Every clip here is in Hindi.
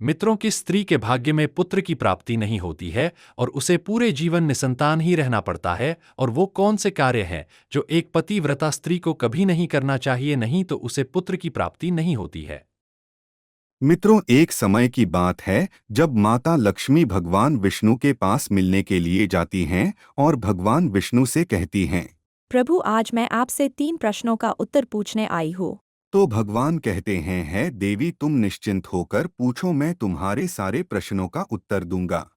मित्रों की स्त्री के भाग्य में पुत्र की प्राप्ति नहीं होती है और उसे पूरे जीवन निसंतान ही रहना पड़ता है। और वो कौन से कार्य हैं जो एक पतिव्रता स्त्री को कभी नहीं करना चाहिए, नहीं तो उसे पुत्र की प्राप्ति नहीं होती है। मित्रों, एक समय की बात है जब माता लक्ष्मी भगवान विष्णु के पास मिलने के लिए जाती हैं और भगवान विष्णु से कहती हैं। प्रभु, आज मैं आपसे 3 प्रश्नों का उत्तर पूछने आई हूँ। तो भगवान कहते हैं, है देवी, तुम निश्चिंत होकर पूछो, मैं तुम्हारे सारे प्रश्नों का उत्तर दूंगा।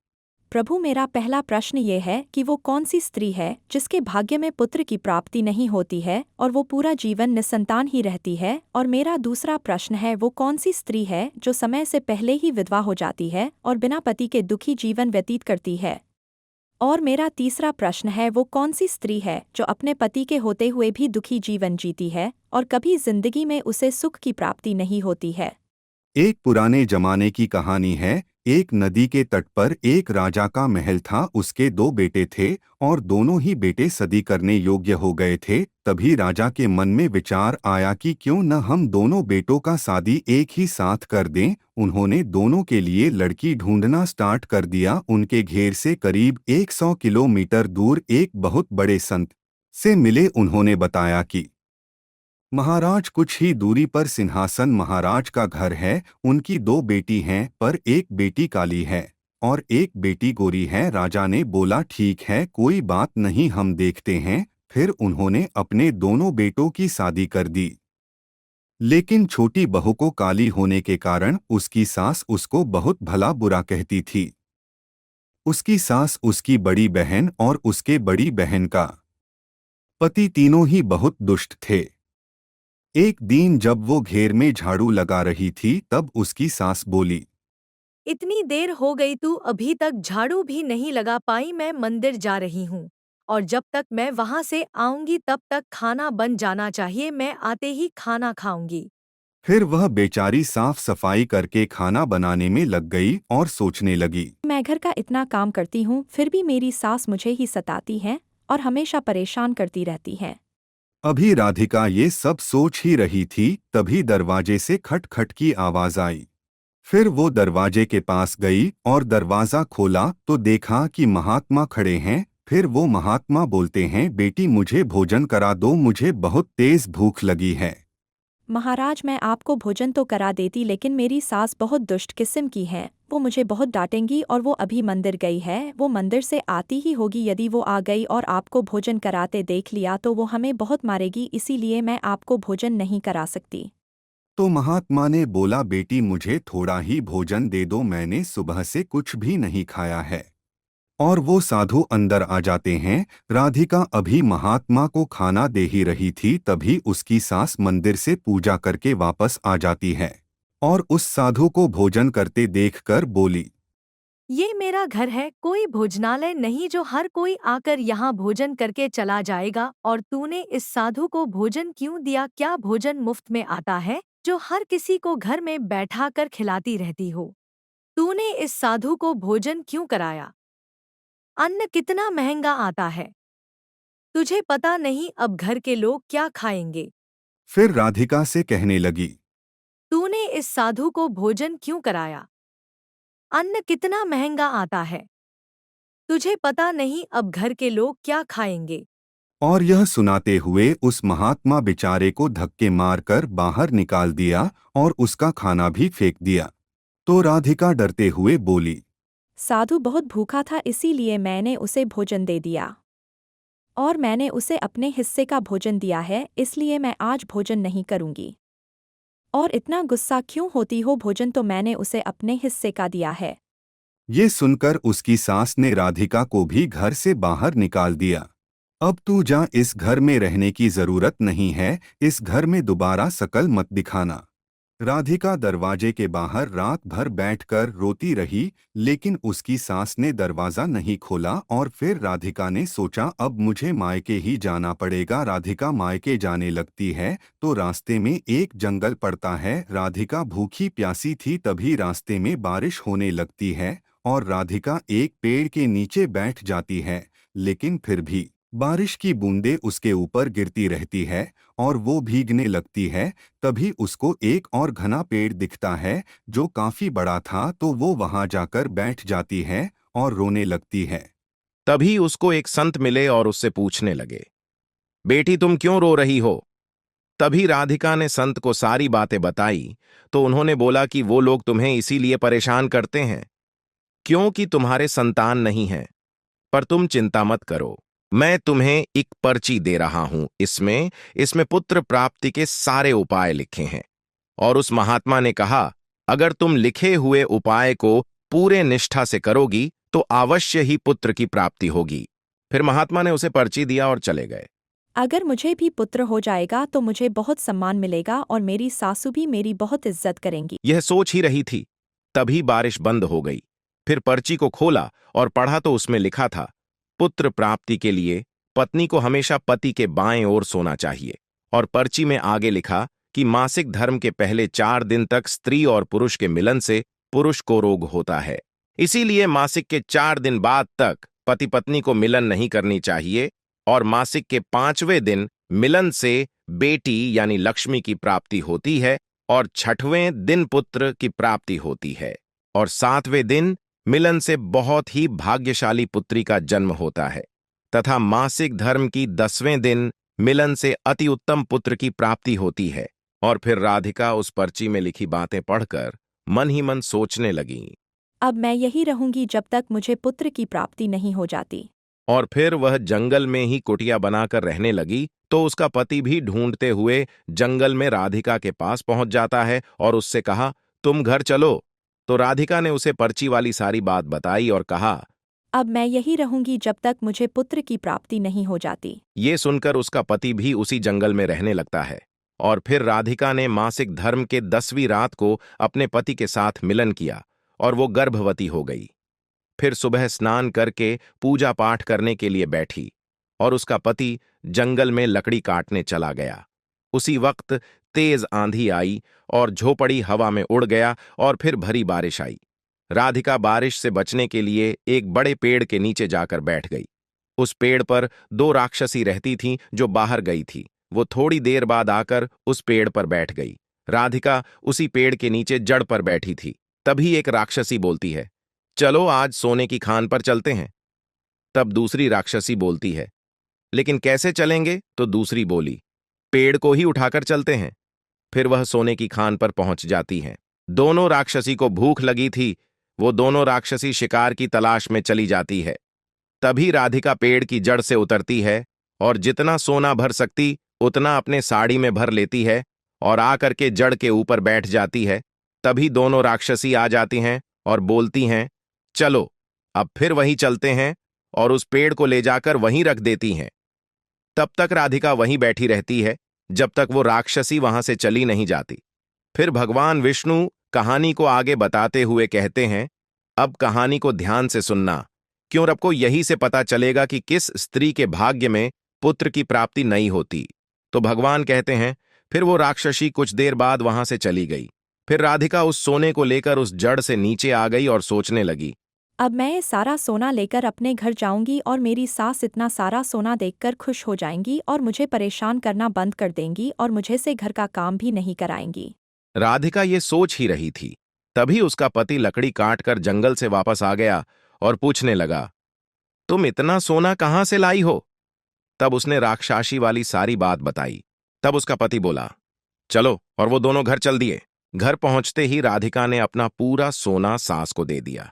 प्रभु, मेरा पहला प्रश्न ये है कि वो कौन सी स्त्री है जिसके भाग्य में पुत्र की प्राप्ति नहीं होती है और वो पूरा जीवन निसंतान ही रहती है। और मेरा दूसरा प्रश्न है, वो कौन सी स्त्री है जो समय से पहले ही विधवा हो जाती है और बिना पति के दुखी जीवन व्यतीत करती है। और मेरा तीसरा प्रश्न है, वो कौन सी स्त्री है जो अपने पति के होते हुए भी दुखी जीवन जीती है और कभी जिंदगी में उसे सुख की प्राप्ति नहीं होती है। एक पुराने जमाने की कहानी है। एक नदी के तट पर एक राजा का महल था। उसके 2 बेटे थे और दोनों ही बेटे शादी करने योग्य हो गए थे। तभी राजा के मन में विचार आया कि क्यों न हम दोनों बेटों का शादी एक ही साथ कर दें। उन्होंने दोनों के लिए लड़की ढूंढना स्टार्ट कर दिया। उनके घेर से करीब 100 किलोमीटर दूर एक बहुत बड़े संत से मिले। उन्होंने बताया कि महाराज, कुछ ही दूरी पर सिंहासन महाराज का घर है। उनकी 2 बेटी हैं, पर एक बेटी काली है और एक बेटी गोरी है। राजा ने बोला, ठीक है, कोई बात नहीं, हम देखते हैं। फिर उन्होंने अपने दोनों बेटों की शादी कर दी। लेकिन छोटी बहू को काली होने के कारण उसकी सास उसको बहुत भला बुरा कहती थी। उसकी सास, उसकी बड़ी बहन और उसके बड़ी बहन का पति तीनों ही बहुत दुष्ट थे। एक दिन जब वो घेर में झाड़ू लगा रही थी, तब उसकी सास बोली, इतनी देर हो गई, तू अभी तक झाड़ू भी नहीं लगा पाई। मैं मंदिर जा रही हूँ और जब तक मैं वहाँ से आऊंगी तब तक खाना बन जाना चाहिए। मैं आते ही खाना खाऊंगी। फिर वह बेचारी साफ सफाई करके खाना बनाने में लग गई और सोचने लगी। मैं घर का इतना काम करती हूँ, फिर भी मेरी सास मुझे ही सताती है और हमेशा परेशान करती रहती है। अभी राधिका ये सब सोच ही रही थी, तभी दरवाजे से खटखट की आवाज आई। फिर वो दरवाजे के पास गई और दरवाजा खोला तो देखा कि महात्मा खड़े हैं। फिर वो महात्मा बोलते हैं, बेटी, मुझे भोजन करा दो, मुझे बहुत तेज भूख लगी है। महाराज, मैं आपको भोजन तो करा देती, लेकिन मेरी सास बहुत दुष्ट किस्म की है। वो मुझे बहुत डांटेंगी और वो अभी मंदिर गई है। वो मंदिर से आती ही होगी। यदि वो आ गई और आपको भोजन कराते देख लिया तो वो हमें बहुत मारेगी, इसीलिए मैं आपको भोजन नहीं करा सकती। तो महात्मा ने बोला, बेटी, मुझे थोड़ा ही भोजन दे दो, मैंने सुबह से कुछ भी नहीं खाया है। और वो साधु अंदर आ जाते हैं। राधिका अभी महात्मा को खाना दे ही रही थी, तभी उसकी सास मंदिर से पूजा करके वापस आ जाती है और उस साधु को भोजन करते देखकर बोली, ये मेरा घर है, कोई भोजनालय नहीं जो हर कोई आकर यहाँ भोजन करके चला जाएगा। और तूने इस साधु को भोजन क्यों दिया? क्या भोजन मुफ्त में आता है जो हर किसी को घर में बैठा कर खिलाती रहती हो? तूने इस साधु को भोजन क्यों कराया? अन्न कितना महंगा आता है। तुझे पता नहीं अब घर के लोग क्या खाएंगे? फिर राधिका से कहने लगी, तूने इस साधु को भोजन क्यों कराया? अन्न कितना महंगा आता है। तुझे पता नहीं अब घर के लोग क्या खाएंगे? और यह सुनाते हुए उस महात्मा बेचारे को धक्के मारकर बाहर निकाल दिया और उसका खाना भी फेंक दिया। तो राधिका डरते हुए बोली, साधु बहुत भूखा था, इसीलिए मैंने उसे भोजन दे दिया। और मैंने उसे अपने हिस्से का भोजन दिया है, इसलिए मैं आज भोजन नहीं करूंगी। और इतना गुस्सा क्यों होती हो? भोजन तो मैंने उसे अपने हिस्से का दिया है। ये सुनकर उसकी सास ने राधिका को भी घर से बाहर निकाल दिया। अब तू जा, इस घर में रहने की जरूरत नहीं है, इस घर में दोबारा शकल मत दिखाना। राधिका दरवाजे के बाहर रात भर बैठकर रोती रही, लेकिन उसकी सास ने दरवाजा नहीं खोला। और फिर राधिका ने सोचा, अब मुझे मायके ही जाना पड़ेगा। राधिका मायके जाने लगती है तो रास्ते में एक जंगल पड़ता है। राधिका भूखी प्यासी थी, तभी रास्ते में बारिश होने लगती है और राधिका एक पेड़ के नीचे बैठ जाती है। लेकिन फिर भी बारिश की बूंदें उसके ऊपर गिरती रहती है और वो भीगने लगती है। तभी उसको एक और घना पेड़ दिखता है जो काफी बड़ा था, तो वो वहां जाकर बैठ जाती है और रोने लगती है। तभी उसको एक संत मिले और उससे पूछने लगे, बेटी तुम क्यों रो रही हो? तभी राधिका ने संत को सारी बातें बताई, तो उन्होंने बोला कि वो लोग तुम्हें इसीलिए परेशान करते हैं क्योंकि तुम्हारे संतान नहीं है। पर तुम चिंता मत करो, मैं तुम्हें एक पर्ची दे रहा हूं, इसमें इसमें पुत्र प्राप्ति के सारे उपाय लिखे हैं। और उस महात्मा ने कहा, अगर तुम लिखे हुए उपाय को पूरे निष्ठा से करोगी तो अवश्य ही पुत्र की प्राप्ति होगी। फिर महात्मा ने उसे पर्ची दिया और चले गए। अगर मुझे भी पुत्र हो जाएगा तो मुझे बहुत सम्मान मिलेगा और मेरी सासू भी मेरी बहुत इज्जत करेंगी। यह सोच ही रही थी, तभी बारिश बंद हो गई। फिर पर्ची को खोला और पढ़ा तो उसमें लिखा था, पुत्र प्राप्ति के लिए पत्नी को हमेशा पति के बाएं ओर सोना चाहिए। और पर्ची में आगे लिखा कि मासिक धर्म के पहले 4 दिन तक स्त्री और पुरुष के मिलन से पुरुष को रोग होता है, इसीलिए मासिक के 4 दिन बाद तक पति पत्नी को मिलन नहीं करनी चाहिए। और मासिक के 5वें दिन मिलन से बेटी यानी लक्ष्मी की प्राप्ति होती है और 6वें दिन पुत्र की प्राप्ति होती है और 7वें दिन मिलन से बहुत ही भाग्यशाली पुत्री का जन्म होता है तथा मासिक धर्म की 10वें दिन मिलन से अति उत्तम पुत्र की प्राप्ति होती है। और फिर राधिका उस पर्ची में लिखी बातें पढ़कर मन ही मन सोचने लगी। अब मैं यही रहूंगी जब तक मुझे पुत्र की प्राप्ति नहीं हो जाती। और फिर वह जंगल में ही कुटिया बनाकर रहने लगी। तो उसका पति भी ढूंढते हुए जंगल में राधिका के पास पहुंच जाता है और उससे कहा, तुम घर चलो। तो राधिका ने उसे पर्ची वाली सारी बात बताई और कहा, अब मैं यही रहूंगी जब तक मुझे पुत्र की प्राप्ति नहीं हो जाती। ये सुनकर उसका पति भी उसी जंगल में रहने लगता है। और फिर राधिका ने मासिक धर्म के 10वीं रात को अपने पति के साथ मिलन किया और वो गर्भवती हो गई। फिर सुबह स्नान करके पूजा पाठ करने के लिए बैठी और उसका पति जंगल में लकड़ी काटने चला गया। उसी वक्त तेज आंधी आई और झोपड़ी हवा में उड़ गया और फिर भरी बारिश आई। राधिका बारिश से बचने के लिए एक बड़े पेड़ के नीचे जाकर बैठ गई। उस पेड़ पर 2 राक्षसी रहती थीं जो बाहर गई थी। वो थोड़ी देर बाद आकर उस पेड़ पर बैठ गई। राधिका उसी पेड़ के नीचे जड़ पर बैठी थी। तभी एक राक्षसी बोलती है, चलो आज सोने की खान पर चलते हैं। तब दूसरी राक्षसी बोलती है, लेकिन कैसे चलेंगे? तो दूसरी बोली, पेड़ को ही उठाकर चलते हैं। फिर वह सोने की खान पर पहुंच जाती हैं। दोनों राक्षसी को भूख लगी थी। वो दोनों राक्षसी शिकार की तलाश में चली जाती है। तभी राधिका पेड़ की जड़ से उतरती है और जितना सोना भर सकती उतना अपने साड़ी में भर लेती है और आकर के जड़ के ऊपर बैठ जाती है। तभी दोनों राक्षसी आ जाती हैं और बोलती हैं, चलो अब फिर वहीं चलते हैं, और उस पेड़ को ले जाकर वहीं रख देती हैं। तब तक राधिका वहीं बैठी रहती है जब तक वो राक्षसी वहां से चली नहीं जाती। फिर भगवान विष्णु कहानी को आगे बताते हुए कहते हैं, अब कहानी को ध्यान से सुनना, क्यों आपको यही से पता चलेगा कि किस स्त्री के भाग्य में पुत्र की प्राप्ति नहीं होती। तो भगवान कहते हैं, फिर वो राक्षसी कुछ देर बाद वहां से चली गई। फिर राधिका उस सोने को लेकर उस जड़ से नीचे आ गई और सोचने लगी, अब मैं ये सारा सोना लेकर अपने घर जाऊंगी और मेरी सास इतना सारा सोना देखकर खुश हो जाएंगी और मुझे परेशान करना बंद कर देंगी और मुझे से घर का काम भी नहीं कराएंगी। राधिका ये सोच ही रही थी। तभी उसका पति लकड़ी काटकर जंगल से वापस आ गया और पूछने लगा, तुम इतना सोना कहां से लाई हो? तब उसने राक्षसी वाली सारी बात बताई। तब उसका पति बोला, चलो, और वो दोनों घर चल दिए। घर पहुंचते ही राधिका ने अपना पूरा सोना सास को दे दिया।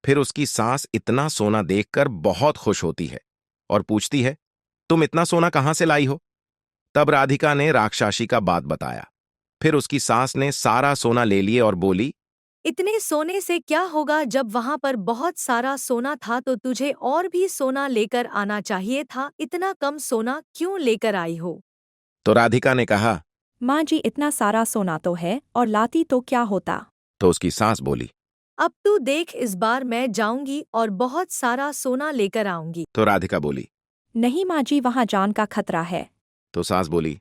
फिर उसकी सास इतना सोना देखकर बहुत खुश होती है और पूछती है, तुम इतना सोना कहां से लाई हो? तब राधिका ने राक्षसी का बात बताया। फिर उसकी सास ने सारा सोना ले लिए और बोली, इतने सोने से क्या होगा? जब वहां पर बहुत सारा सोना था तो तुझे और भी सोना लेकर आना चाहिए था। इतना कम सोना क्यों लेकर आई हो? तो राधिका ने कहा, माँ जी, इतना सारा सोना तो है और लाती तो क्या होता। तो उसकी सास बोली, अब तू देख, इस बार मैं जाऊंगी और बहुत सारा सोना लेकर आऊंगी। तो राधिका बोली, नहीं माँ जी, वहाँ जान का खतरा है। तो सास बोली,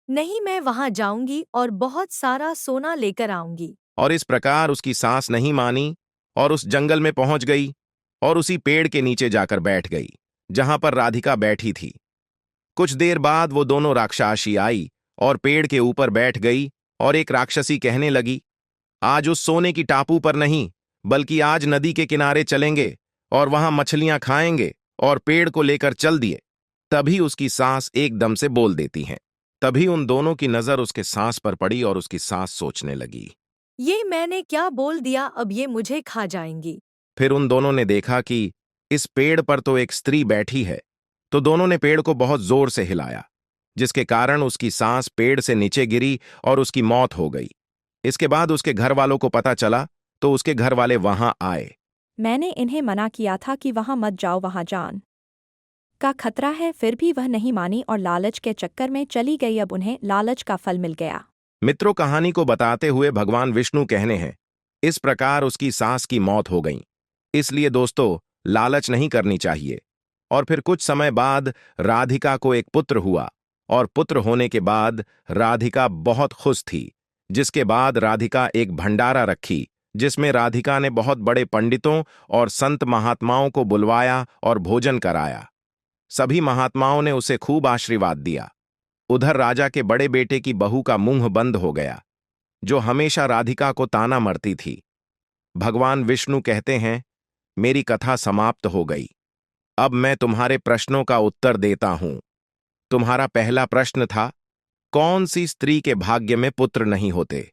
नहीं, मैं वहां जाऊंगी और बहुत सारा सोना लेकर आऊंगी। और इस प्रकार उसकी सास नहीं मानी और उस जंगल में पहुंच गई और उसी पेड़ के नीचे जाकर बैठ गई। जहां पर राधिका बैठी थी। कुछ देर बाद वो दोनों राक्षसी आई और पेड़ के ऊपर बैठ गई और एक राक्षसी कहने लगी, आज उस सोने की टापू पर नहीं, बल्कि आज नदी के किनारे चलेंगे और वहां मछलियां खाएंगे, और पेड़ को लेकर चल दिए। तभी उसकी सांस एकदम से बोल देती हैं। तभी उन दोनों की नजर उसके सांस पर पड़ी और उसकी सांस सोचने लगी। ये मैंने क्या बोल दिया, अब ये मुझे खा जाएंगी। फिर उन दोनों ने देखा कि इस पेड़ पर तो एक स्त्री बैठी है, तो दोनों ने पेड़ को बहुत जोर से हिलाया, जिसके कारण उसकी सांस पेड़ से नीचे गिरी और उसकी मौत हो गई। इसके बाद उसके घर वालों को पता चला तो उसके घर वाले वहां आए। मैंने इन्हें मना किया था कि वहां मत जाओ, वहां जान का खतरा है, फिर भी वह नहीं मानी और लालच के चक्कर में चली गई। अब उन्हें लालच का फल मिल गया। मित्रों, कहानी को बताते हुए भगवान विष्णु कहने हैं, इस प्रकार उसकी सास की मौत हो गई। इसलिए दोस्तों, लालच नहीं करनी चाहिए। और फिर कुछ समय बाद राधिका को एक पुत्र हुआ, और पुत्र होने के बाद राधिका बहुत खुश थी। जिसके बाद राधिका एक भंडारा रखी, जिसमें राधिका ने बहुत बड़े पंडितों और संत महात्माओं को बुलवाया और भोजन कराया। सभी महात्माओं ने उसे खूब आशीर्वाद दिया। उधर राजा के बड़े बेटे की बहू का मुंह बंद हो गया, जो हमेशा राधिका को ताना मरती थी। भगवान विष्णु कहते हैं, मेरी कथा समाप्त हो गई। अब मैं तुम्हारे प्रश्नों का उत्तर देता हूं। तुम्हारा पहला प्रश्न था, कौन सी स्त्री के भाग्य में पुत्र नहीं होते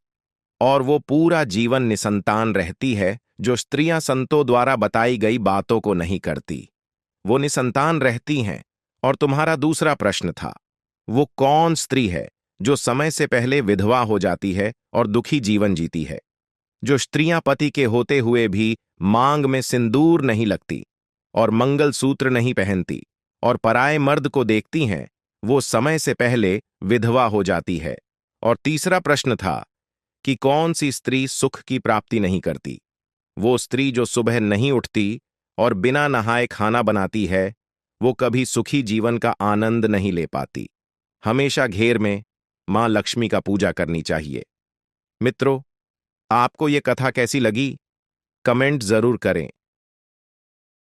और वो पूरा जीवन निसंतान रहती है, जो स्त्रियां संतों द्वारा बताई गई बातों को नहीं करती, वो निसंतान रहती हैं। और तुम्हारा दूसरा प्रश्न था, वो कौन स्त्री है जो समय से पहले विधवा हो जाती है और दुखी जीवन जीती है। जो स्त्रियां पति के होते हुए भी मांग में सिंदूर नहीं लगती और मंगल सूत्र नहीं पहनती और पराये मर्द को देखती हैं, वो समय से पहले विधवा हो जाती है। और तीसरा प्रश्न था कि कौन सी स्त्री सुख की प्राप्ति नहीं करती। वो स्त्री जो सुबह नहीं उठती और बिना नहाए खाना बनाती है, वो कभी सुखी जीवन का आनंद नहीं ले पाती। हमेशा घेर में मां लक्ष्मी का पूजा करनी चाहिए। मित्रों, आपको ये कथा कैसी लगी? कमेंट जरूर करें।